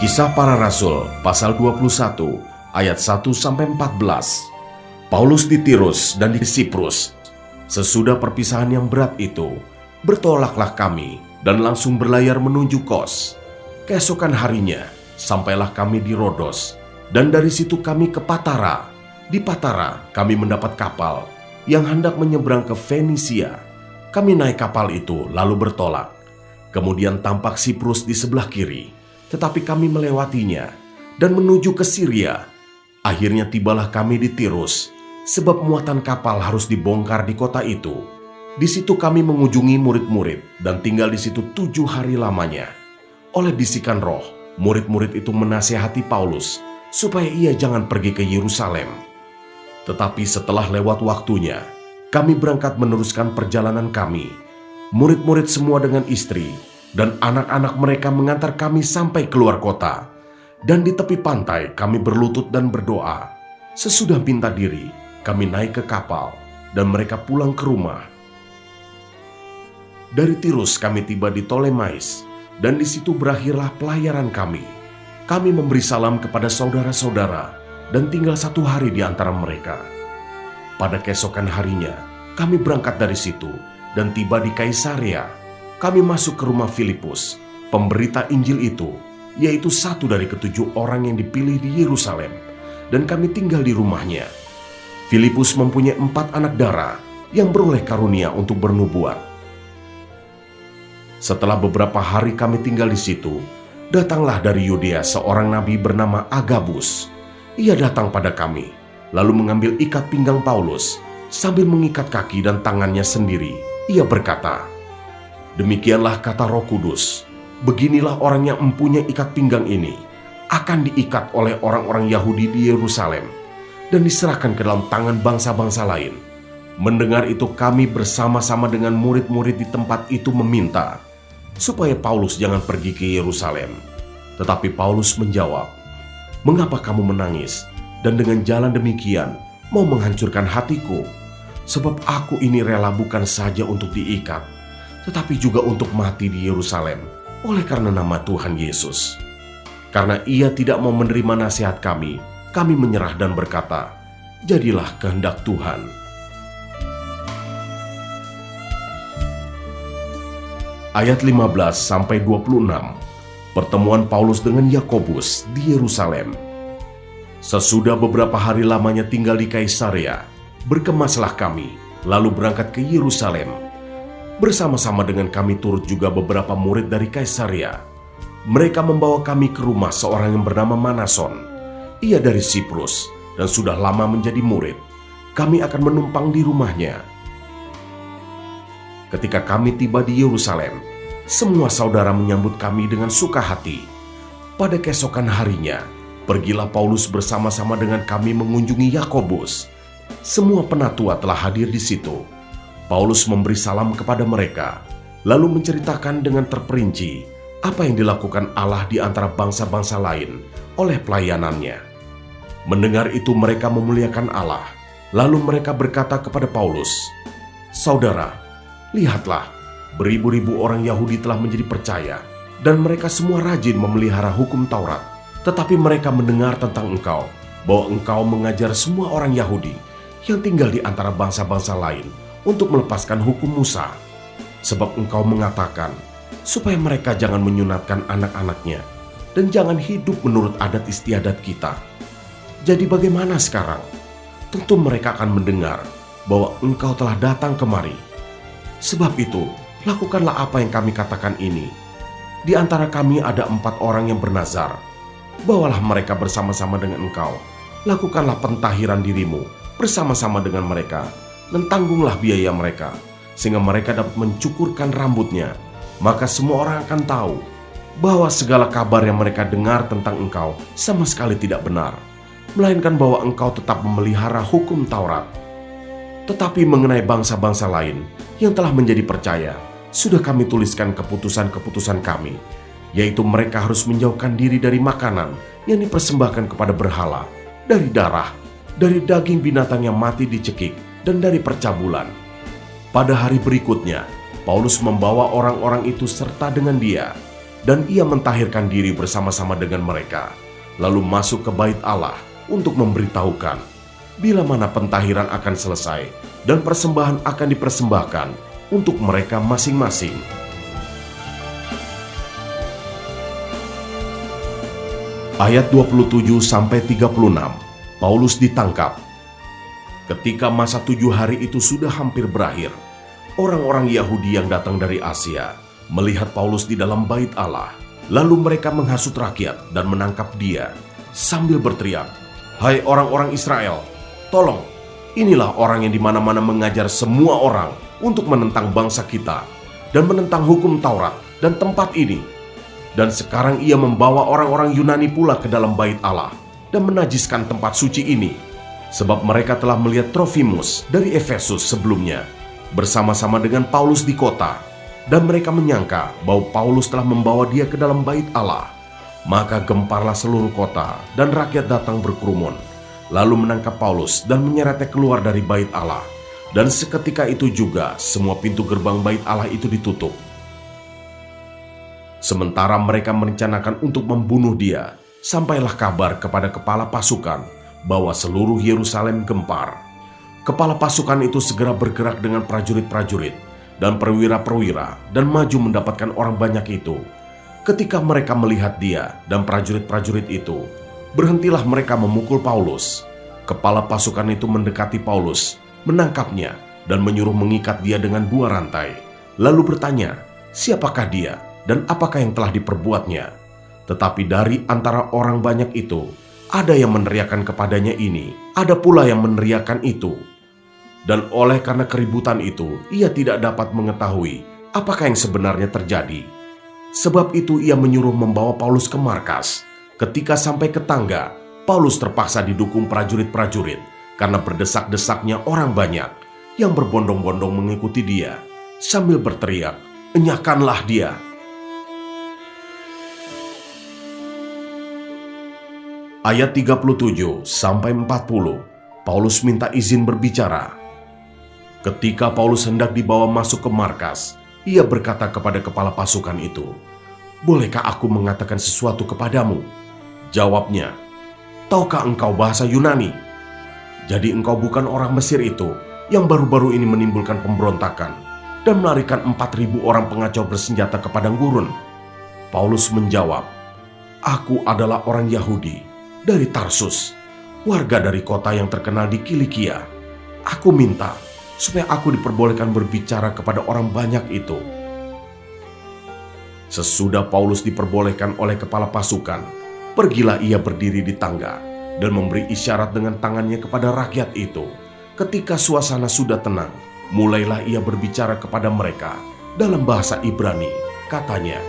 Kisah Para Rasul pasal 21 ayat 1-14. Paulus di Tirus dan di Siprus. Sesudah perpisahan yang berat itu, bertolaklah kami dan langsung berlayar menuju Kos. Keesokan harinya, sampailah kami di Rodos, dan dari situ kami ke Patara. Di Patara, kami mendapat kapal yang hendak menyeberang ke Fenisia. Kami naik kapal itu lalu bertolak. Kemudian tampak Siprus di sebelah kiri, tetapi kami melewatinya dan menuju ke Syria. Akhirnya tibalah kami di Tirus, sebab muatan kapal harus dibongkar di kota itu. Di situ kami mengunjungi murid-murid dan tinggal di situ 7 hari lamanya. Oleh bisikan roh, murid-murid itu menasihati Paulus supaya ia jangan pergi ke Yerusalem. Tetapi setelah lewat waktunya, kami berangkat meneruskan perjalanan kami. Murid-murid semua dengan istri dan anak-anak mereka mengantar kami sampai keluar kota. Dan di tepi pantai kami berlutut dan berdoa. Sesudah minta diri, kami naik ke kapal dan mereka pulang ke rumah. Dari Tirus kami tiba di Tolemais, dan di situ berakhirlah pelayaran kami. Kami memberi salam kepada saudara-saudara dan tinggal 1 hari di antara mereka. Pada keesokan harinya, kami berangkat dari situ dan tiba di Kaisarea. Kami masuk ke rumah Filipus, pemberita Injil itu, yaitu satu dari ke-7 orang yang dipilih di Yerusalem, dan kami tinggal di rumahnya. Filipus mempunyai 4 anak darah yang beroleh karunia untuk bernubuat. Setelah beberapa hari kami tinggal di situ, datanglah dari Yudea seorang nabi bernama Agabus. Ia datang pada kami, lalu mengambil ikat pinggang Paulus, sambil mengikat kaki dan tangannya sendiri. Ia berkata, "Demikianlah kata Roh Kudus, beginilah orang yang mempunyai ikat pinggang ini, akan diikat oleh orang-orang Yahudi di Yerusalem, dan diserahkan ke dalam tangan bangsa-bangsa lain." Mendengar itu kami bersama-sama dengan murid-murid di tempat itu meminta supaya Paulus jangan pergi ke Yerusalem. Tetapi Paulus menjawab, "Mengapa kamu menangis dan dengan jalan demikian mau menghancurkan hatiku? Sebab aku ini rela bukan saja untuk diikat, tetapi juga untuk mati di Yerusalem oleh karena nama Tuhan Yesus." Karena ia tidak mau menerima nasihat kami menyerah dan berkata, "Jadilah kehendak Tuhan." Ayat 15-26. Pertemuan Paulus dengan Yakobus di Yerusalem. Sesudah beberapa hari lamanya tinggal di Kaisarea, berkemaslah kami, lalu berangkat ke Yerusalem. Bersama-sama dengan kami turut juga beberapa murid dari Kaisarea. Mereka membawa kami ke rumah seorang yang bernama Manason. Ia dari Siprus dan sudah lama menjadi murid. Kami akan menumpang di rumahnya. Ketika kami tiba di Yerusalem, semua saudara menyambut kami dengan suka hati. Pada keesokan harinya, pergilah Paulus bersama-sama dengan kami mengunjungi Yakobus. Semua penatua telah hadir di situ. Paulus memberi salam kepada mereka, lalu menceritakan dengan terperinci apa yang dilakukan Allah di antara bangsa-bangsa lain oleh pelayanannya. Mendengar itu mereka memuliakan Allah. Lalu mereka berkata kepada Paulus, "Saudara, lihatlah, beribu-ribu orang Yahudi telah menjadi percaya, dan mereka semua rajin memelihara hukum Taurat. Tetapi mereka mendengar tentang engkau, bahwa engkau mengajar semua orang Yahudi yang tinggal di antara bangsa-bangsa lain untuk melepaskan hukum Musa. Sebab engkau mengatakan supaya mereka jangan menyunatkan anak-anaknya dan jangan hidup menurut adat istiadat kita. Jadi bagaimana sekarang? Tentu mereka akan mendengar bahwa engkau telah datang kemari. Sebab itu, lakukanlah apa yang kami katakan ini. Di antara kami ada 4 orang yang bernazar. Bawalah mereka bersama-sama dengan engkau. Lakukanlah pentahiran dirimu bersama-sama dengan mereka, dan tanggunglah biaya mereka, sehingga mereka dapat mencukurkan rambutnya. Maka semua orang akan tahu bahwa segala kabar yang mereka dengar tentang engkau sama sekali tidak benar, melainkan bahwa engkau tetap memelihara hukum Taurat. Tetapi mengenai bangsa-bangsa lain yang telah menjadi percaya, sudah kami tuliskan keputusan-keputusan kami, yaitu mereka harus menjauhkan diri dari makanan yang dipersembahkan kepada berhala, dari darah, dari daging binatang yang mati dicekik, dan dari percabulan. Pada hari berikutnya, Paulus membawa orang-orang itu serta dengan dia. dan ia mentahirkan diri bersama-sama dengan mereka, lalu masuk ke bait Allah untuk memberitahukan bila mana pentahiran akan selesai dan persembahan akan dipersembahkan untuk mereka masing-masing. Ayat 27-36, Paulus ditangkap. Ketika masa 7 hari itu sudah hampir berakhir, orang-orang Yahudi yang datang dari Asia melihat Paulus di dalam bait Allah. Lalu mereka menghasut rakyat dan menangkap dia sambil berteriak, "Hai orang-orang Israel, tolong, inilah orang yang di mana-mana mengajar semua orang untuk menentang bangsa kita dan menentang hukum Taurat dan tempat ini. Dan sekarang ia membawa orang-orang Yunani pula ke dalam bait Allah dan menajiskan tempat suci ini, sebab mereka telah melihat Trofimus dari Efesus sebelumnya bersama-sama dengan Paulus di kota, dan mereka menyangka bahwa Paulus telah membawa dia ke dalam bait Allah. Maka gemparlah seluruh kota dan rakyat datang berkerumun, lalu menangkap Paulus dan menyeretnya keluar dari bait Allah. Dan seketika itu juga semua pintu gerbang bait Allah itu ditutup. Sementara mereka merencanakan untuk membunuh dia, sampailah kabar kepada kepala pasukan bahwa seluruh Yerusalem gempar. Kepala pasukan itu segera bergerak dengan prajurit-prajurit dan perwira-perwira dan maju mendapatkan orang banyak itu. Ketika mereka melihat dia dan prajurit-prajurit itu, berhentilah mereka memukul Paulus. Kepala pasukan itu mendekati Paulus, menangkapnya dan menyuruh mengikat dia dengan 2 rantai. Lalu bertanya, siapakah dia dan apakah yang telah diperbuatnya? Tetapi dari antara orang banyak itu, ada yang meneriakkan kepadanya ini, ada pula yang meneriakkan itu. Dan oleh karena keributan itu, ia tidak dapat mengetahui apakah yang sebenarnya terjadi. Sebab itu ia menyuruh membawa Paulus ke markas. Ketika sampai ke tangga, Paulus terpaksa didukung prajurit-prajurit karena berdesak-desaknya orang banyak yang berbondong-bondong mengikuti dia sambil berteriak, "Enyahkanlah dia!" Ayat 37-40, Paulus minta izin berbicara. Ketika Paulus hendak dibawa masuk ke markas, ia berkata kepada kepala pasukan itu, "Bolehkah aku mengatakan sesuatu kepadamu?" Jawabnya, "Tahukah engkau bahasa Yunani? Jadi engkau bukan orang Mesir itu yang baru-baru ini menimbulkan pemberontakan dan melarikan 4.000 orang pengacau bersenjata ke padang gurun?" Paulus menjawab, "Aku adalah orang Yahudi dari Tarsus, warga dari kota yang terkenal di Kilikia. Aku minta supaya aku diperbolehkan berbicara kepada orang banyak itu." Sesudah Paulus diperbolehkan oleh kepala pasukan, pergilah ia berdiri di tangga dan memberi isyarat dengan tangannya kepada rakyat itu. Ketika suasana sudah tenang, mulailah ia berbicara kepada mereka dalam bahasa Ibrani. Katanya,